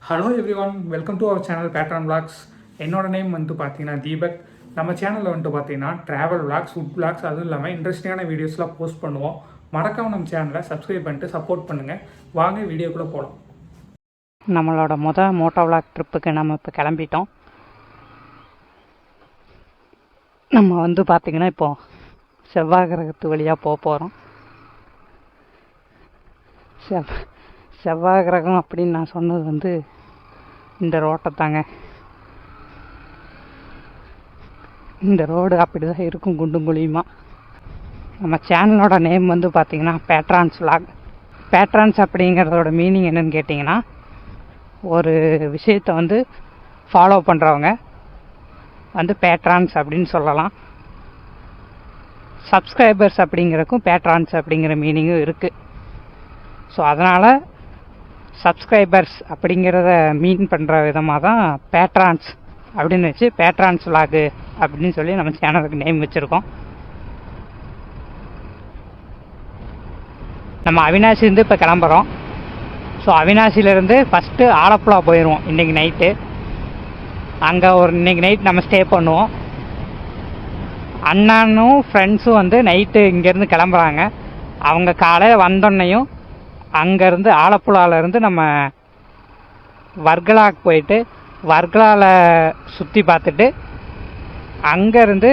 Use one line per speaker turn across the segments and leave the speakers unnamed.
Hello everyone, welcome to our channel Patron Vlogs. என்னோட name வந்து பார்த்தீங்கன்னா தீபக். நம்ம சேனலில் வந்துட்டு பார்த்தீங்கன்னா ட்ராவல் விளாக்ஸ், ஃபுட் விளாக்ஸ், அதுவும் இல்லாமல் இன்ட்ரெஸ்டிங்கான வீடியோஸ்லாம் போஸ்ட் பண்ணுவோம். மறக்காமல் நம்ம சேனலை சப்ஸ்கிரைப் பண்ணிட்டு சப்போர்ட் பண்ணுங்கள். வாங்க வீடியோக்குள்ளே போகலாம்.
நம்மளோட மோட்டோ விளாக் ட்ரிப்புக்கு நம்ம இப்போ கிளம்பிட்டோம். நம்ம வந்து பார்த்திங்கன்னா இப்போது செவ்வாய் கிரகத்து வழியாக போக போகிறோம். செவ்வாய் கிரகம் அப்படின்னு நான் சொன்னது வந்து இந்த ரோட்டை தாங்க. இந்த ரோடு அப்படி தான் இருக்கும், குண்டும் குழியுமா. நம்ம சேனலோட நேம் வந்து பார்த்திங்கன்னா பேட்ரான்ஸ் விளாக். பேட்ரான்ஸ் அப்படிங்கிறதோட மீனிங் என்னன்னு கேட்டிங்கன்னா, ஒரு விஷயத்தை வந்து ஃபாலோ பண்ணுறவங்க வந்து பேட்ரான்ஸ் அப்படின்னு சொல்லலாம். சப்ஸ்கிரைபர்ஸ் அப்படிங்கிறதுக்கும் பேட்ரான்ஸ் அப்படிங்கிற மீனிங்கும் இருக்குது. ஸோ அதனால் சப்ஸ்கிரைபர்ஸ் அப்படிங்கிறத மீன் பண்ணுற விதமாக தான் பேட்ரான்ஸ் அப்படின்னு வச்சு பேட்ரான்ஸ் விளாகு அப்படின்னு சொல்லி நம்ம சேனலுக்கு நேம் வச்சுருக்கோம். நம்ம அவினாசிலேருந்து இப்போ கிளம்புறோம். ஸோ அவினாசிலேருந்து ஃபஸ்ட்டு ஆலப்புழா போயிடுவோம் இன்றைக்கி நைட்டு. அங்கே இன்றைக்கி நைட் நம்ம ஸ்டே பண்ணுவோம். அண்ணனும் ஃப்ரெண்ட்ஸும் வந்து நைட்டு இங்கேருந்து கிளம்புறாங்க. அவங்க காலையில் வந்தோன்னையும் அங்கேருந்து ஆலப்புழாவிலேருந்து நம்ம வர்கலாக்கு போயிட்டு வர்கலாவில் சுற்றி பார்த்துட்டு அங்கேருந்து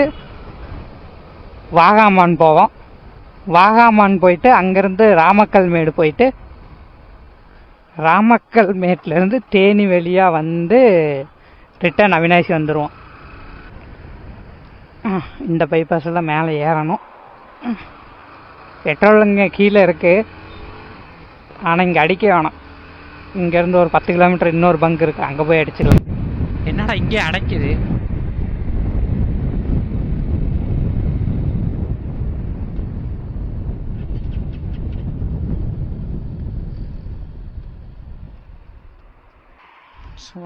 வாகாமான் போவோம். வாகாமான் போயிட்டு அங்கேருந்து ராமக்கல் மேடு போயிட்டு ராமக்கல் மேட்லேருந்து தேனி வழியாக வந்து ரிட்டர்ன் அவினாசி வந்துடுவோம். இந்த பைபாஸில் மேலே ஏறணும். பெட்ரோல் இங்கே கீழே இருக்குது, ஆனால் இங்கே அடிக்க வேணாம். இங்கேருந்து ஒரு 10 கிலோமீட்டர் இன்னொரு பங்க் இருக்குது, அங்கே போய் அடிச்சிடலாம். என்னடா இங்கே அடைக்குது?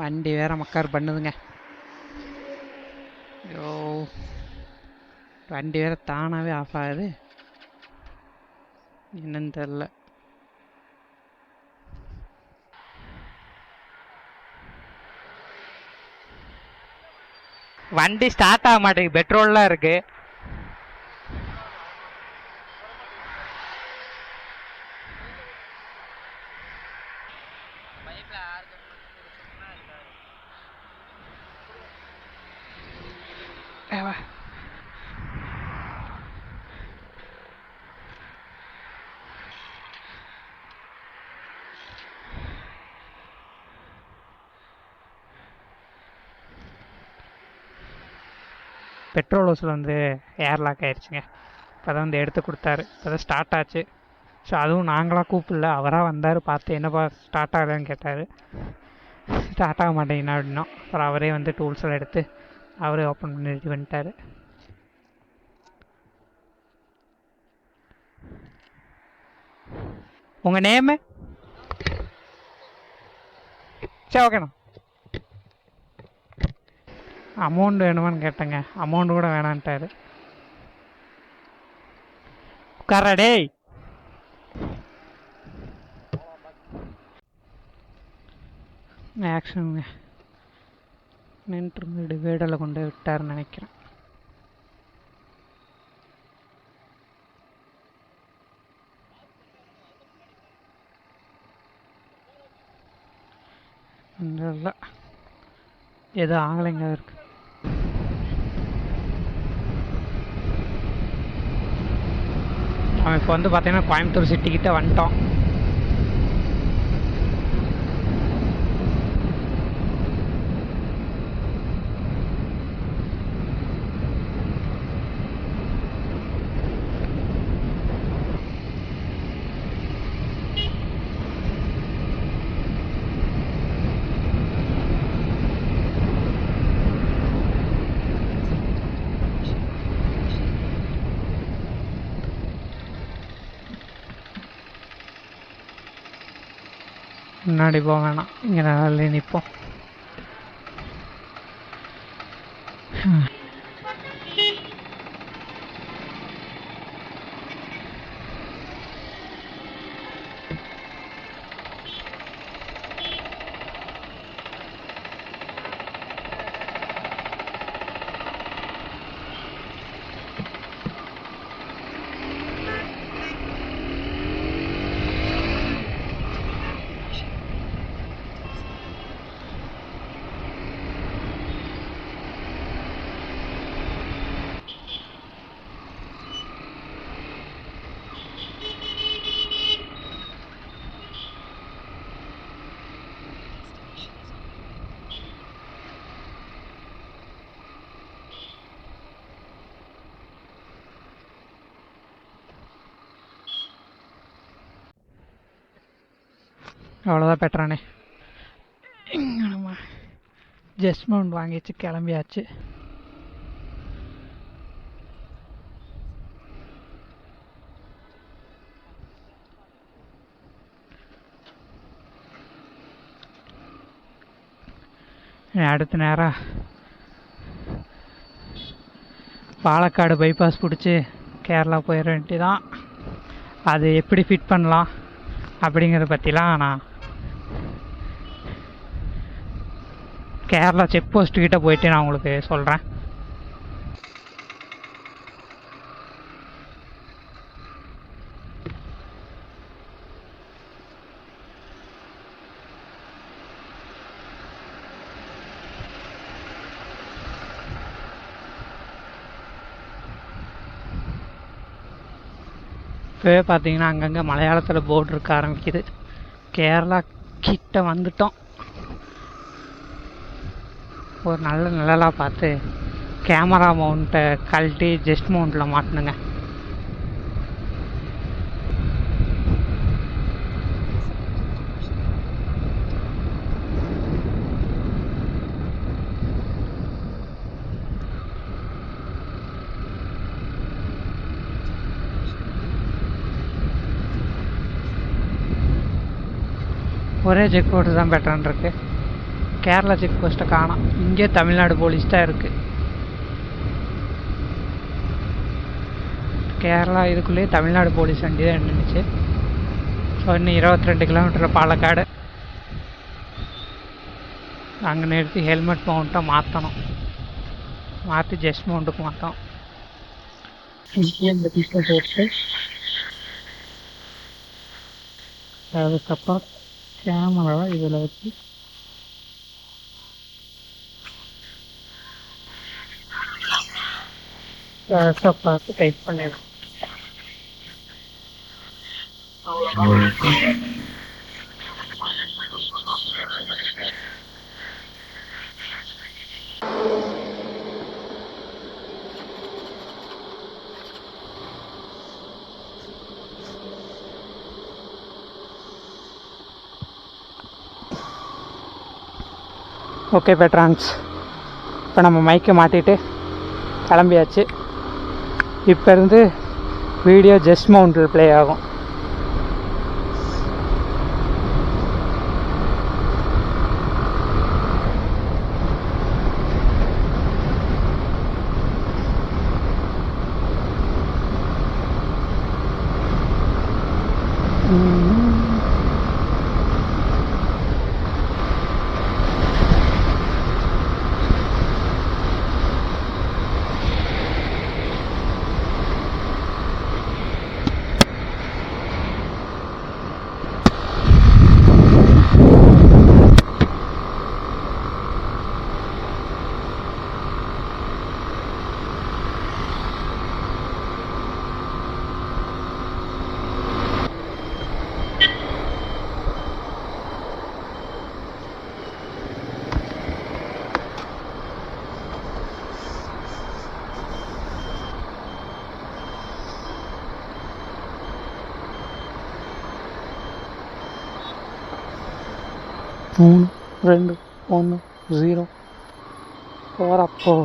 வண்டி வேற மக்கார் பண்ணுதுங்க. ஐயோ, வண்டி வேற தானாகவே ஆஃப் ஆகுது, என்னன்னு தெரில. வண்டி ஸ்டார்ட் ஆக மாட்டேங்குது, பெட்ரோல்லாம் இருக்கு. பெட்ரோல் ஹவுஸில் வந்து ஏர்லாக் ஆகிடுச்சுங்க. இப்போ தான் வந்து எடுத்து கொடுத்தாரு, இப்போ தான் ஸ்டார்ட் ஆச்சு. ஸோ அதுவும் நாங்களாக கூப்பிடல, அவராக வந்தார், பார்த்து என்னப்பா ஸ்டார்ட் ஆகலன்னு கேட்டார். ஸ்டார்ட் ஆக மாட்டேங்கண்ணா அப்படின்னா அப்புறம் அவரே வந்து டூல்ஸ் எல்லாம் எடுத்து அவரே ஓப்பன் பண்ணி ரெடி பண்ணிட்டார். உங்கள் நேமு? சரி, ஓகேண்ணா. அமௌண்ட் வேணுமான்னு கேட்டேங்க, அமௌண்ட் கூட வேணான்ட்டாரு. உட்காரா டேய். ஆக்ஷனுங்க நின்று வீடில் கொண்டு விட்டாருன்னு நினைக்கிறேன். இல்லை, எதுவும் ஆகலைங்க இருக்கு. அவன் இப்போ வந்து பார்த்தீங்கன்னா கோயம்புத்தூர் சிட்டிக்கிட்ட வந்துட்டோம். முன்னாடி போக வேணாம், இங்கே நல்லா நிற்போம். அவ்வளோதான் பெட்ரானே. நம்ம ஜஸ்ட் மவுண்ட் வாங்கிச்சு, கிளம்பியாச்சு. அடுத்த நேரம் பாலக்காடு பைபாஸ் பிடிச்சி கேரளா போயிட வேண்டியதான். அது எப்படி ஃபிட் பண்ணலாம் அப்படிங்கிறத பற்றிலாம் நான் கேரளா செக் போஸ்ட்டுக்கிட்ட போயிட்டு நான் உங்களுக்கு சொல்கிறேன். இப்போவே பார்த்தீங்கன்னா அங்கங்கே மலையாளத்தில் போர்டு இருக்க ஆரம்பிக்குது. கேரளா கிட்ட வந்துட்டோம். ஒரு நல்ல நிழலாக பார்த்து கேமரா மவுண்ட்டை கழட்டி ஜஸ்ட் மவுண்ட்டில் மாட்டணுங்க. ஒரே செக் போஸ்ட்டு தான் பெட்டரான் இருக்கு. கேரளா செக் போஸ்ட்டை காணோம். இங்கே தமிழ்நாடு போலீஸ் தான் இருக்குது. கேரளா இதுக்குள்ளேயே தமிழ்நாடு போலீஸ் வண்டி தான் நின்றுச்சு. ஸோ இன்னும் 22 கிலோமீட்டர் பாலக்காடு. அங்கே நிறுத்தி ஹெல்மெட் மவுண்ட்டை மாற்றணும். மாற்றி ஜஸ்ட் மவுண்ட்டுக்கு மாற்றோம். அதுக்கப்புறம் கேமராவை இதில் வச்சு பார்த்து டைப் பண்ணிடுவோம். ஓகே பெட்ரான்ஸ், இப்போ நம்ம மைக்கை மாட்டிட்டு கிளம்பியாச்சு. இப்போ இருந்து வீடியோ ஜஸ்ட் மவுண்டில் ப்ளே ஆகும். மூணு 2 1 0 போகிறப்போ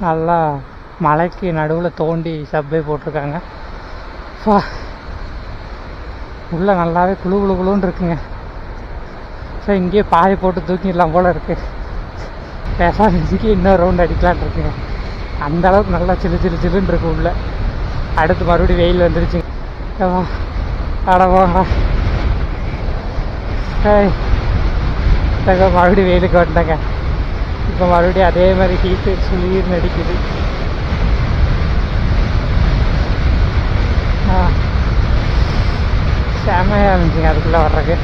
நல்லா மலைக்கு நடுவில் தோண்டி சப்வே போட்டிருக்காங்க. உள்ளே நல்லாவே குழு குழு குழுன்னு இருக்குங்க. ஸோ இங்கேயே பாயை போட்டு தூக்கிடலாம் போல் இருக்குது. பேசாமல் இங்கேயே இன்னொரு ரவுண்ட் அடிக்கலான் இருக்குங்க. அந்தளவுக்கு நல்லா சில்லு சில்லு சில்லுன்னு இருக்கு உள்ளே. அடுத்து மறுபடியும் வெயில் வந்துருச்சுங்க. அட போங்க, மறுபடியும் வெயிலுக்கு வந்துட்டேங்க. இப்போ மறுபடியும் அதே மாதிரி ஹீட்டு சுளீர்னு அடிக்குது. செமையாக இருந்துச்சுங்க அதுக்குள்ளே வர்றதுக்கு.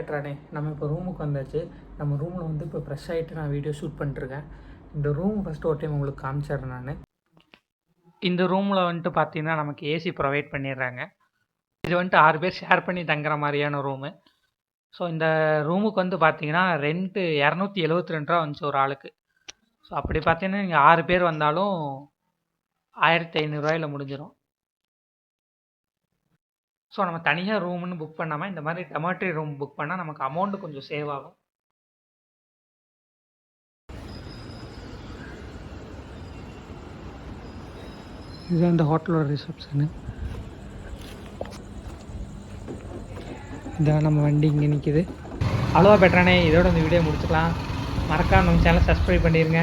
பேட்ரானே, நம்ம இப்போ ரூமுக்கு வந்தாச்சு. நம்ம ரூமில் வந்து இப்போ ஃப்ரெஷ் ஆகிட்டு நான் வீடியோ ஷூட் பண்ணிட்டுருக்கேன். இந்த ரூம் ஃபஸ்ட்டு ஒரு டைம் உங்களுக்கு காமிச்சிடுறேன் நான். இந்த ரூமில் வந்துட்டு பார்த்தீங்கன்னா நமக்கு ஏசி ப்ரொவைட் பண்ணிடுறாங்க. இது வந்துட்டு 6 பேர் ஷேர் பண்ணி தங்குற மாதிரியான ரூமு. ஸோ இந்த ரூமுக்கு வந்து பார்த்தீங்கன்னா ரெண்ட்டு ரூ. 272 வந்துச்சு ஒரு ஆளுக்கு. ஸோ அப்படி பார்த்தீங்கன்னா நீங்கள் 6 பேர் வந்தாலும் ரூ. 1500 முடிஞ்சிடும். ஸோ நம்ம தனியாக ரூம்னு புக் பண்ணாமல் இந்த மாதிரி டெமாட்ரி ரூம் புக் பண்ணால் நமக்கு அமௌண்ட்டு கொஞ்சம் சேவ் ஆகும். இதுதான் இந்த ஹோட்டலோட ரிசப்ஷனு. இதான் நம்ம வண்டி இங்கே நிற்கிது. அவ்வளோவா பெட்டரானே, இதோட இந்த வீடியோ முடிச்சுக்கலாம். மறக்காம நம்ம சேனலை சப்ஸ்கிரைப் பண்ணிடுங்க.